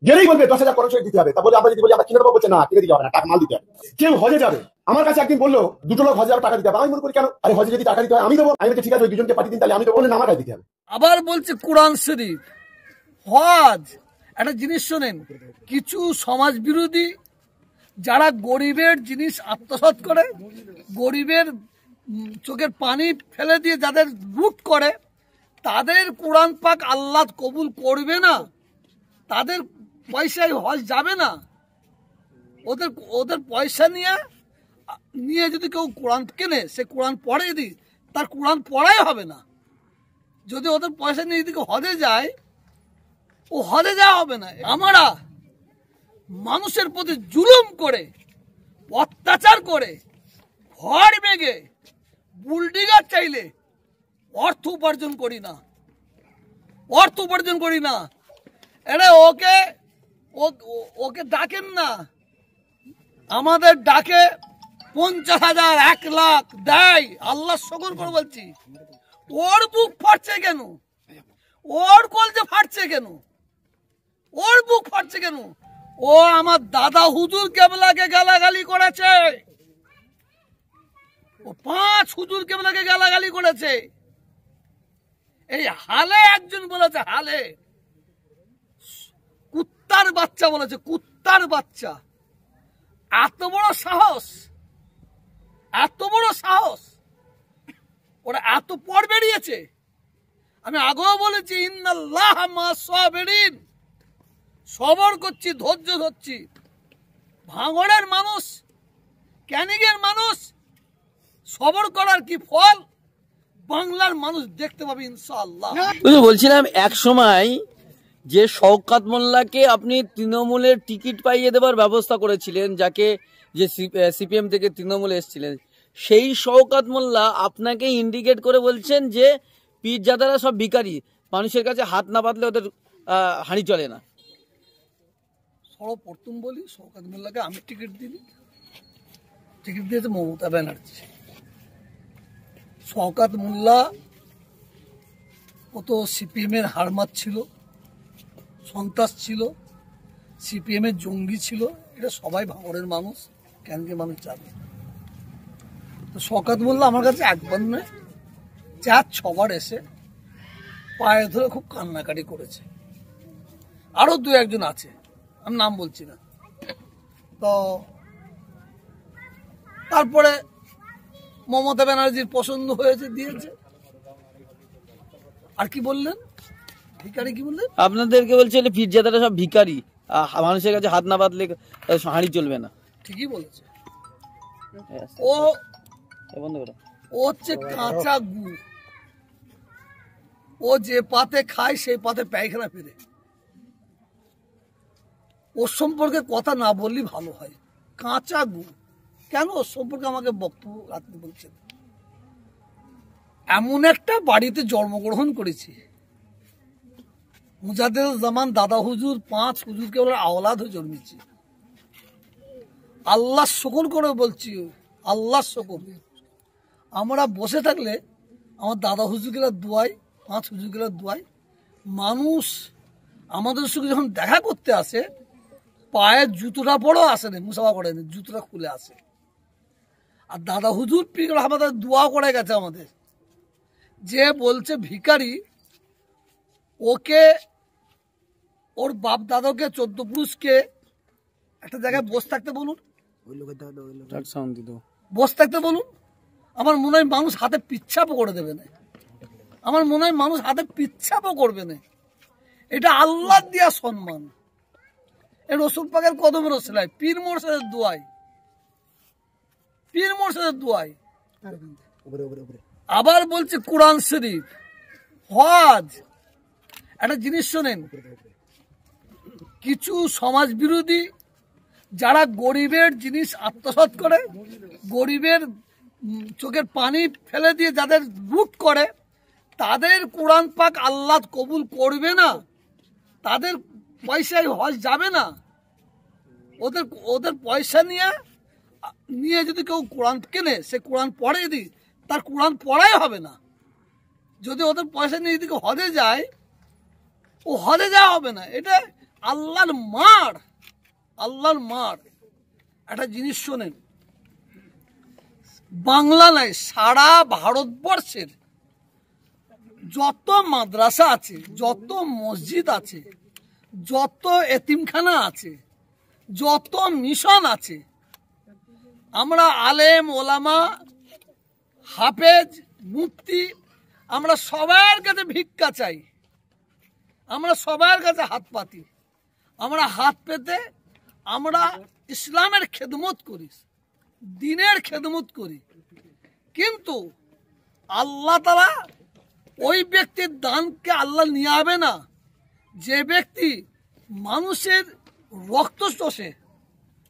গেলেই বলবে 10,000 খরচ দিতে হবে। তা বলে আমরা যদি বলি আমরা কিনে দেবো, বলছে না কিনে দিতে হবে না, টাকা মাল দিতে হবে। কেউ হজে যাবে, আমার কাছে একদিন বললো 2 লোক হজে যাবে, টাকা দিতে হবে। আমি মনে করি কেন, আরে হজে যদি টাকা দিতে হয় আমি দেবো। আমি বলছি ঠিক আছে, ওই 2জনকে পাঠিয়ে দিন, তাহলে আমি দেবো। বলে না, আমার কাছে দিতে হবে। আবার বলছে কোরআন শরীফ, হজ। একটা জিনিস শোনেন, কিছু সমাজ বিরোধী যারা গরিবের জিনিস আত্মসাৎ করে, গরিবের চোখের পানি ফেলে দিয়ে যাদের লুট করে, তাদের কোরআন পাক আল্লাহ কবুল করবে না, তাদের পয়সায় হজ যাবে না। ওদের পয়সা নিয়ে যদি কেউ কোরআন কেনে, সে কোরআন পড়ে, যদি তার কোরআন পড়াই হবে না। যদি ওদের পয়সা নিয়ে যদি হজে যায়, ও হজে যাওয়া হবে না। আমরা মানুষের প্রতি জুলুম করে, অত্যাচার করে, ঘর ভেঙে, বুলডিগার চাইলে অর্থ উপার্জন করি না, অর্থ উপার্জন করি না। এরে ওকে ডাকেন না, আমাদের ডাকে 50,000 1 লাখ দেয়। আল্লাহ শকর করে বলছি, ওর বুক ফাটছে কেন, ওর কলজে ফাটছে কেন, ওর বুক ফাটছে কেন? ও আমার দাদা হুজুর কেবলাকে গালাগালি করেছে, ও 5 হুজুর কেবলাকে গালাগালি করেছে। এই হালে একজন বলেছে, হালে কুত্তার বাচ্চা বলেছে, কুত্তার বাচ্চা। এত বড় সাহস, এত বড় সাহস, ওরা এত পর বেরিয়েছে। আমি আগেও বলেছি, ইন্নাল্লাহ মা'আস সাবিরিন, সবর করছি, ধৈর্য ধরছি। ভাঙড়ের মানুষ, ক্যানিংয়ের মানুষ, সবর করার কি ফল বাংলার মানুষ দেখতে পাবে ইনশাআল্লাহ। বলছিলাম এক সময় যে শওকত মোল্লাকে আপনি তৃণমূলের টিকিট পাইয়ে দেওয়ার ব্যবস্থা করেছিলেন, যাকে যে সিপিএম থেকে তৃণমূলে এসেছিলেন, সেই শওকত মোল্লা আপনাকে ইন্ডিকেট করে বলছেন যে পীরজাদারা সব ভিখারি, মানুষের কাছে হাত না পাতলে ওদের হাঁড়ি চলে না। সর্বপ্রথম বলি, শওকত মোল্লাকে আমি টিকিট দিই, টিকিট দিয়েছে মমতা ব্যানার্জি। শওকত মোল্লা ও তো সিপিএম এর হারমাত ছিল, সন্ত্রাস ছিল, সিপিএম এর জঙ্গি ছিল। এটা সবাই ভাঙড়ের মানুষ, ক্যানিংয়ের মানুষ জানে। তো শওকত মোল্লা আমার কাছে একবার নয়, 4-6 বার এসে পায়ে ধরে খুব কান্নাকাটি করেছে। আরো 2-1 জন আছে, আমি নাম বলছি না। তো তারপরে মমতা ব্যানার্জির পছন্দ হয়েছে, দিয়েছে। আর কি বললেন, ভিখারি কি বললেন? আপনাদেরকে বলছে পীরজাদারা সব ভিখারি, মানুষের কাছে হাত না পাতলে হাঁড়ি চলবে না। ঠিকই বলেছে। ও হচ্ছে কাঁচা গু, ও যে পাতে খায় সেই পাতে পায়খানা ফেরে। ওর সম্পর্কে কথা না বললে ভালো হয়। কাঁচা গু কেন? ওর সম্পর্কে আমাকে বক্তব্য রাখতে বলছেন। এমন একটা বাড়িতে জন্মগ্রহণ করেছি, মুজাদ্দেদুজ্জামান দাদা হুজুর 5 হুজুরকে ওরা আওলাদ হয়ে জন্মেছি। আল্লাহ শুকর করে বলছি, আল্লাহ শুকর। আমরা বসে থাকলে আমার দাদা হুজুরগুলা দোয়াই, 5 হুজুরগুলা দোয়াই। মানুষ আমাদের সঙ্গে যখন দেখা করতে আসে, পায়ের জুতোটা পরেও আসে না, মুসাফা করে না, জুতোটা খুলে আসে। আর দাদা হুজুর পীর আমাদের দোয়া করে গেছে আমাদের। যে বলছে ভিখারি, ওকে ওর বাপ দাদাকে 14 পুরুষকে একটা জায়গায় বসে থাকতে বলুন, বসে থাকতে বলুন। আমার মনে হয় মানুষ হাতে পিচ্ছাপও করে দেবে না, আমার মনে হয় মানুষ হাতে পিচ্ছাপও করবে না। এটা আল্লাহ দিয়া সম্মান। এই রসুল পাকের কদমের ওসিলায়, পীর মুর্শিদের দোয়াই, পীর মুর্শিদের দোয়াই। আবার বলছে কোরআন শরীফ, হজ। একটা জিনিস শোনেন, কিছু সমাজ বিরোধী যারা গরিবের জিনিস আত্মসাৎ করে, গরিবের চোখের পানি ফেলে দিয়ে যাদের লুট করে, তাদের কোরআন পাক আল্লাহ কবুল করবে না, তাদের পয়সায় হজ যাবে না। ওদের পয়সা নিয়ে যদি কেউ কোরআন কেনে, সে কোরআন পড়ে, যদি তার কোরআন পড়াই হবে না। যদি ওদের পয়সা নিয়ে যদি হজে যায়, ও হজে যাওয়া হবে না। এটা আল্লাহর মার একটা জিনিস শোনেন, বাংলা নয়, সারা ভারতবর্ষের যত মাদ্রাসা আছে, যত মসজিদ আছে, যত এতিমখানা আছে, যত মিশন আছে, আমরা আলেম ওলামা হাফেজ মুফতি আমরা সবার কাছে ভিক্ষা চাই, আমরা সবার কাছে হাত পাতি। আমরা হাত পেতে আমরা ইসলামের খেদমত করি, দ্বীনের খেদমত করি, কিন্তু আল্লাহ তাআলা ওই ব্যক্তির দানকে আল্লাহ নিয়াবে না যে ব্যক্তি মানুষের রক্ত চষে,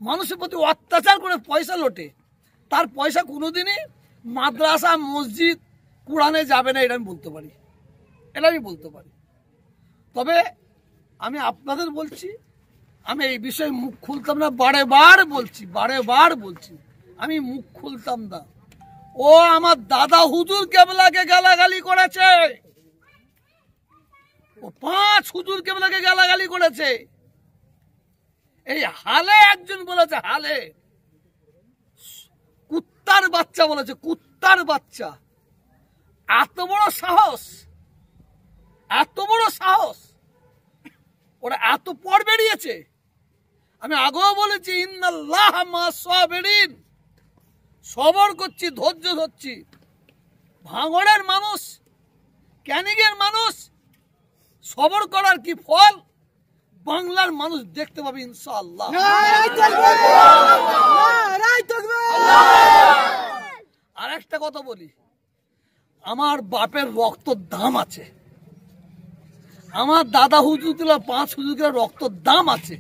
মানুষের প্রতি অত্যাচার করে পয়সা লোটে। তার পয়সা কোনোদিনই মাদ্রাসা মসজিদ কোরআনে যাবে না, এটা আমি বলতে পারি, তবে আমি আপনাদের বলছি, আমি এই বিষয়ে মুখ খুলতাম না, বারে বার বলছি আমি মুখ খুলতাম না। ও আমার দাদা হুজুর কেবলাকে গালাগালি করেছে, ও 5 হুজুর কেবলাকে গালাগালি করেছে। এই হালে একজন বলেছে, হালে কুত্তার বাচ্চা বলেছে, কুত্তার বাচ্চা। এত বড় সাহস, ওরা এত পর বেরিয়েছে। আমি আগেও বলেছি, ইন্নাল্লাহ মা'আস সাবিরিন, সবর করছি, ধৈর্য ধরছি। ভাঙড়ের মানুষ, ক্যানিংয়ের মানুষ, সবর করার কি ফল বাংলার মানুষ দেখতে পাবে ইনশাআল্লাহ। আর একটা কথা বলি, আমার বাপের রক্তর দাম আছে, আমার দাদা হুজুরগুলো 5 হুজুরগুলোর রক্তর দাম আছে।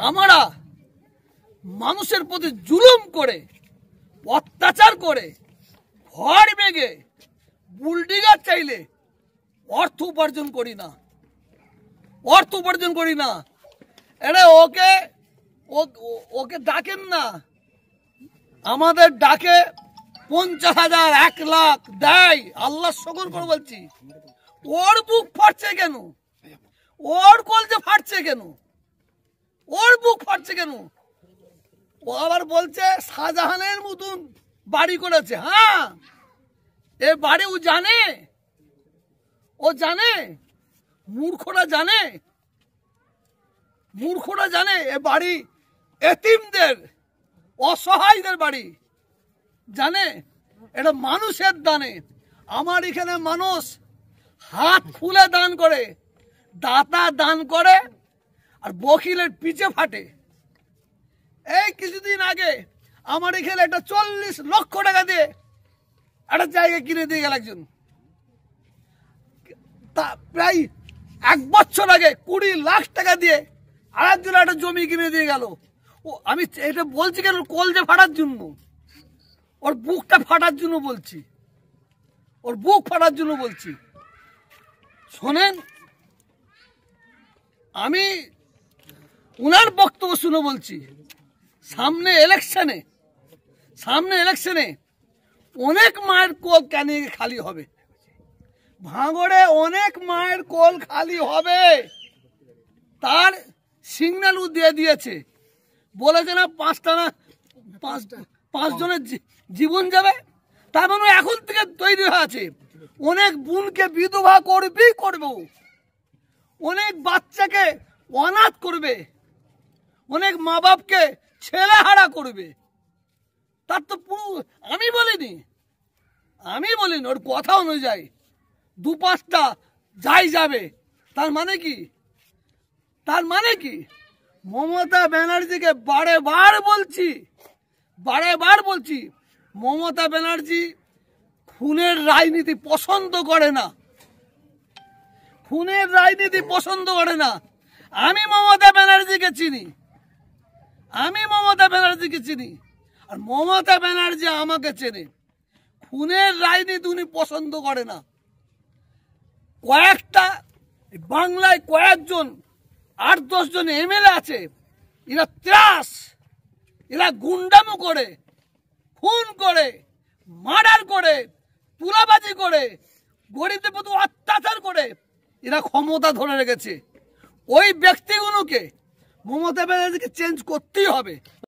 আমরা মানুষের প্রতি জুলুম করে, অত্যাচার করে, ঘর ভেঙে, বুলডিগার চাইলে অর্থ উপার্জন করি না। এটা ওকে ডাকেন না, আমাদের ডাকে 50,000 1 লাখ দেয়। আল্লাহ শকর করে বলছি, ওর বুক ফাটছে কেন, ওর কলজে ফাটছে কেন, ওর বুক ফাটছে কেন? ও আবার বলছে শাহজাহানের মতন বাড়ি করেছে। হ্যাঁ, এ বাড়ি ও জানে, মূর্খরা জানে এ বাড়ি এতিমদের, অসহায়দের বাড়ি, জানে এটা মানুষের দানে। আমার এখানে মানুষ হাত খুলে দান করে, দাতা দান করে, আর বকিলের পিছে ফাটে। এই কিছুদিন আগে আমার এখানে একটা 40 লক্ষ টাকা দিয়ে একটা জায়গা কিনে দিয়ে গেল একজন। তা প্রায় 1 বছর আগে 20 লাখ টাকা দিয়ে আরেকজন একটা জমি কিনে দিয়ে গেল। ও আমি এটা বলছি কেন, কলজে ফাটার জন্য, ওর বুকটা ফাটার জন্য বলছি, ওর বুক ফাটার জন্য বলছি। শোনেন, আমি উনার বক্তব্য শুনে বলছি, সামনে ইলেকশনে অনেক মায়ের কোল ক্যানিং খালি হবে, ভাঙড়ে অনেক মায়ের কোল খালি হবে। তার সিগন্যাল দিয়ে দিয়েছে, বলেছে না 5 জনের জীবন যাবে। তার মানে এখন থেকে তৈরি হয়ে আছে, অনেক বোনকে বিধবা করবে, অনেক বাচ্চাকে অনাথ করবে, অনেক মা বাপকে ছেলেহারা করবে। তার তো পুরো আমি বলিনি, ওর কথা অনুযায়ী 2-5টা যাই যাবে। তার মানে কি মমতা ব্যানার্জিকে বারে বার বলছি, মমতা ব্যানার্জি খুনের রাজনীতি পছন্দ করে না, আমি মমতা ব্যানার্জিকে চিনি, আর মমতা ব্যানার্জি আমাকে চেনে। খুনের রাজনীতি উনি পছন্দ করে না। বাংলায় কয়েকজন 8-10 জন এমএলএ আছে, এরা ত্রাস, এরা গুন্ডামো করে, খুন করে, মার্ডার করে, তুলাবাজি করে, গরিবদের প্রতি অত্যাচার করে এরা ক্ষমতা ধরে রেখেছে। ওই ব্যক্তিগুলোকে মমতা ব্যানার্জিকে চেঞ্জ করতেই হবে।